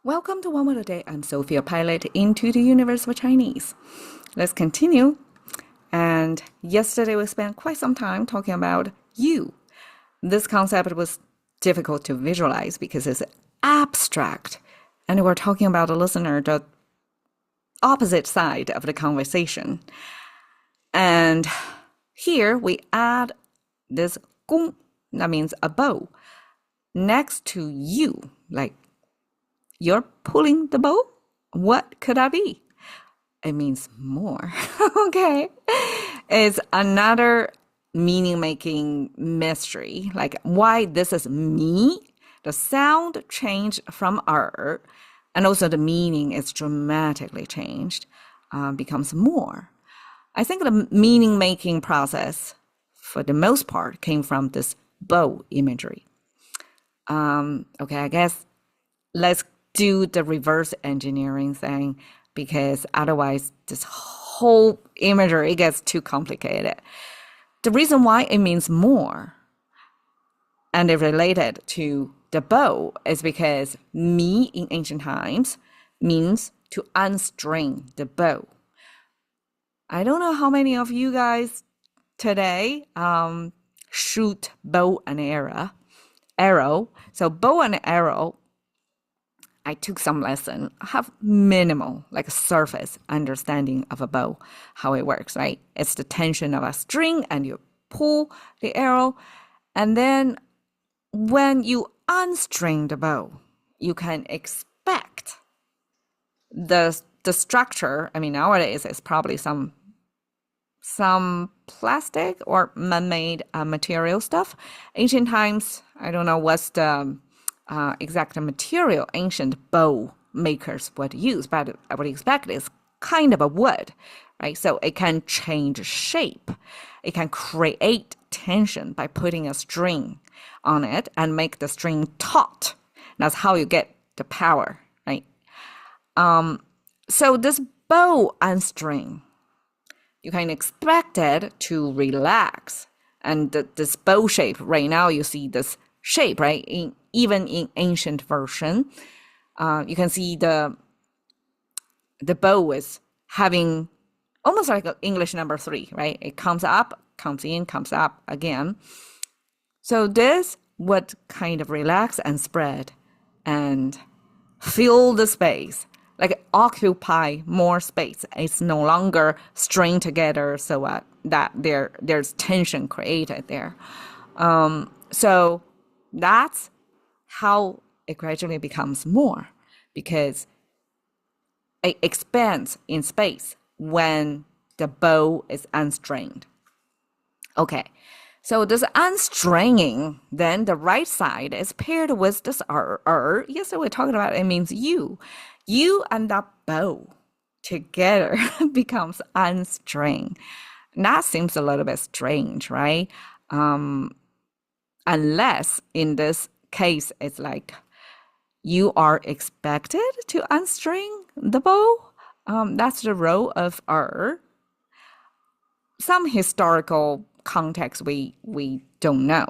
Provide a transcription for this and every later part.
Welcome to One Word a Day. I'm Sophie, a pilot into the universe of Chinese. Let's continue. And yesterday we spent quite some time talking about you. This concept was difficult to visualize because it's abstract. And we're talking about the listener, the opposite side of the conversation. And here we add this gong, that means a bow, next to you, like you're pulling the bow? What could that be? It means more. Okay. It's another meaning-making mystery, like why this is me. The sound changed from and also the meaning is dramatically changed, becomes more. I think the meaning-making process, for the most part, came from this bow imagery. Okay, I guess let's do the reverse engineering thing because otherwise this whole imagery gets too complicated. The reason why it means more and it related to the bow is because me in ancient times means to unstring the bow. I don't know how many of you guys today shoot bow and arrow. So bow and arrow, I took some lesson. I have minimal, like a surface understanding of a bow, how it works, right? It's the tension of a string and you pull the arrow. And then when you unstring the bow, you can expect the structure. I mean, nowadays it's probably some plastic or man-made material stuff. Ancient times, I don't know what's the exact material ancient bow makers would use, but I would expect it's kind of a wood, right? So it can change shape. It can create tension by putting a string on it and make the string taut. That's how you get the power, right? So this bow unstring, you can expect it to relax. And this bow shape, right now you see this shape, right? Even in ancient version, you can see the bow is having almost like an English number 3, right? It comes up, comes in, comes up again. So this would kind of relax and spread and fill the space, like occupy more space. It's no longer strained together so that there's tension created there. So that's how it gradually becomes more, because it expands in space when the bow is unstrained. Okay, so this unstringing, then the right side is paired with this Yes, so we're talking about it means you. You and that bow together becomes unstring. That seems a little bit strange, right? Unless in this case, it's like you are expected to unstring the bow. That's the role of Some historical context we don't know.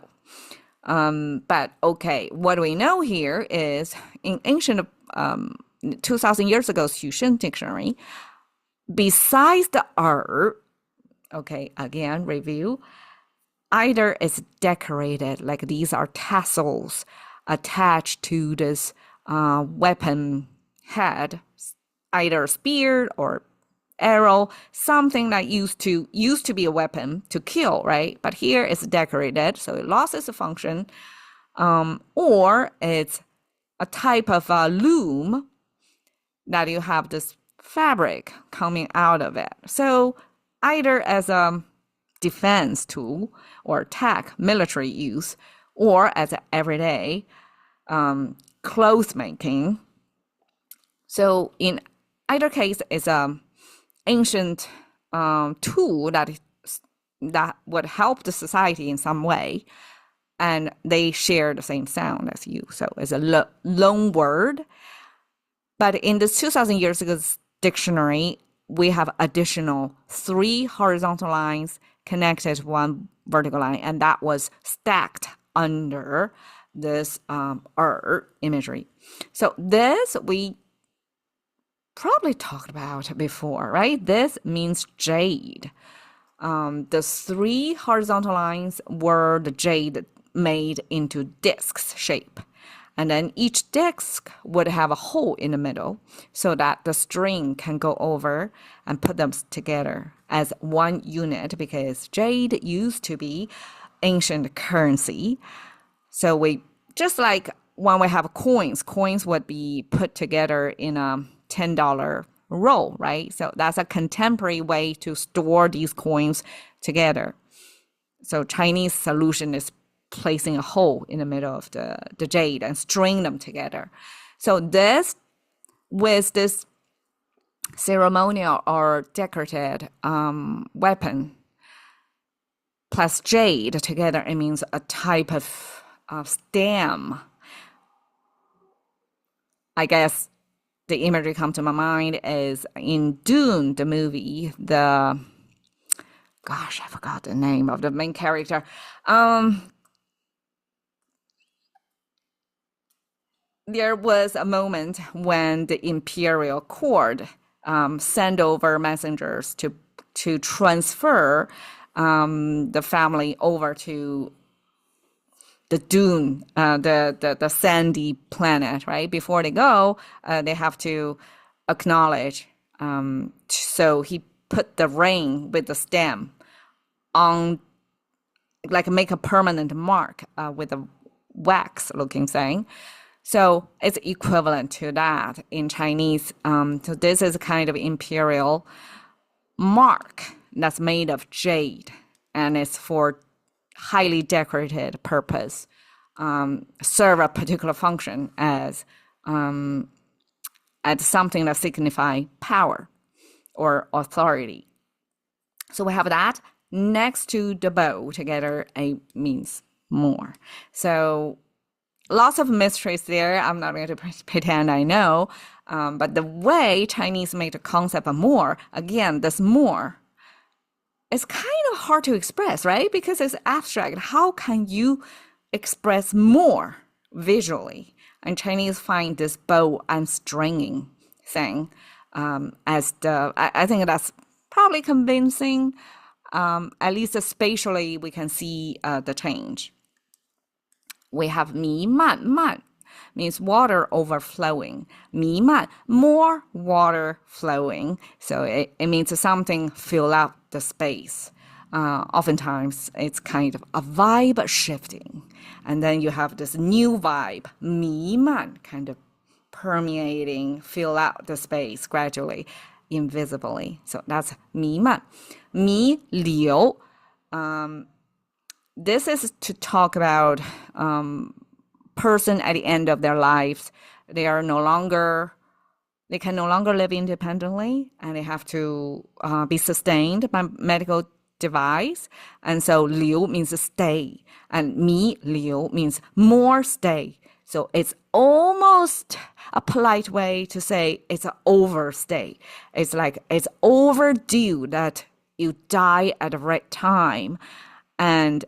But okay, what we know here is in ancient 2,000 years ago Xushen dictionary, besides the okay, again, review, either it's decorated, like these are tassels attached to this weapon head, either spear or arrow, something that used to be a weapon to kill, right? But here it's decorated, so it lost its function. Or it's a type of loom that you have this fabric coming out of it. So either as a defense tool or attack, military use, or as an everyday clothes making. So in either case, it's an ancient tool that would help the society in some way, and they share the same sound as you. So it's a loan word. But in this 2,000 years ago dictionary, we have additional 3 horizontal lines connected to one vertical line, and that was stacked under this imagery. So this we probably talked about before, right? This means jade. The 3 horizontal lines were the jade made into discs shape. And then each disc would have a hole in the middle so that the string can go over and put them together as one unit, because jade used to be ancient currency. So we, just like when we have coins would be put together in a $10 roll, right? So that's a contemporary way to store these coins together. So Chinese solution is placing a hole in the middle of the jade and string them together. So this, with this ceremonial or decorated weapon plus jade together, it means a type of stem. I guess the imagery come to my mind is in Dune, the movie, I forgot the name of the main character. There was a moment when the imperial court sent over messengers to transfer the family over to the dune, the sandy planet, right? Before they go, they have to acknowledge. So he put the ring with the stem on, like make a permanent mark with a wax looking thing. So it's equivalent to that in Chinese. So this is a kind of imperial mark that's made of jade, and it's for highly decorated purpose, serve a particular function as something that signifies power or authority. So we have that next to the bow together. It means more. So lots of mysteries there. I'm not going to pretend I know, but the way Chinese made the concept of more, again, this more, it's kind of hard to express, right? Because it's abstract. How can you express more visually? And Chinese find this bow and stringing thing as I think that's probably convincing. At least spatially, we can see the change. We have 弥漫, man means water overflowing. 弥漫, more water flowing. So it means something fill up the space. Oftentimes, it's kind of a vibe shifting. And then you have this new vibe, 弥漫, kind of permeating, fill out the space gradually, invisibly. So that's 弥漫. 弥流. This is to talk about person at the end of their lives. They can no longer live independently, and they have to be sustained by medical device. And so 流 means stay, and 弥流 means more stay. So it's almost a polite way to say it's an overstay. It's like it's overdue that you die at the right time. And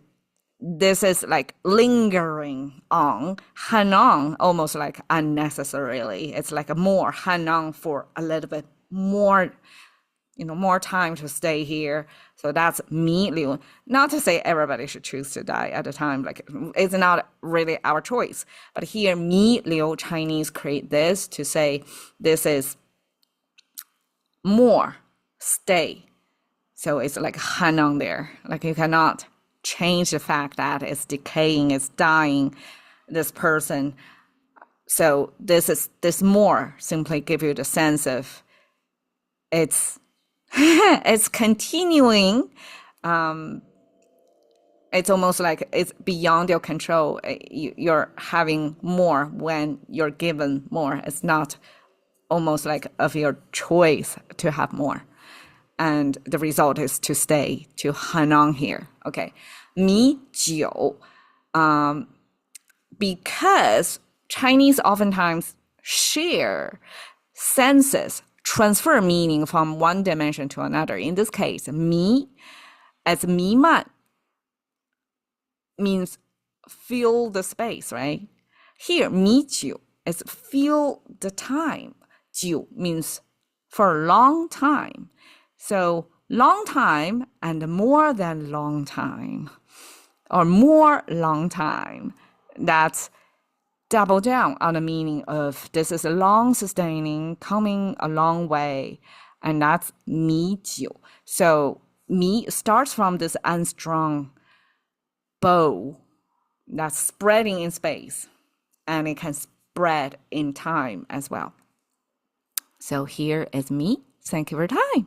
this is like lingering on, hanong, almost like unnecessarily. It's like a more hanong for a little bit more, more time to stay here. So that's 弥流. Not to say everybody should choose to die at a time. Like it's not really our choice. But here, 弥流, Chinese create this to say this is more stay. So it's like hanong there. Like you cannot change the fact that it's decaying, it's dying, this person. So this more simply give you the sense of it's it's continuing. It's almost like it's beyond your control. You're having more when you're given more. It's not almost like of your choice to have more. And the result is to stay, to hang on here. Okay. 弥久, because Chinese oftentimes share senses, transfer meaning from one dimension to another. In this case, 弥 as 弥漫 means fill the space, right? Here, 米久 is fill the time. 久 means for a long time. So long time and more than long time, or more long time. That's double down on the meaning of this is a long sustaining, coming a long way, and that's 米久. So 米 starts from this unstrung bow that's spreading in space, and it can spread in time as well. So here is me. Thank you for your time.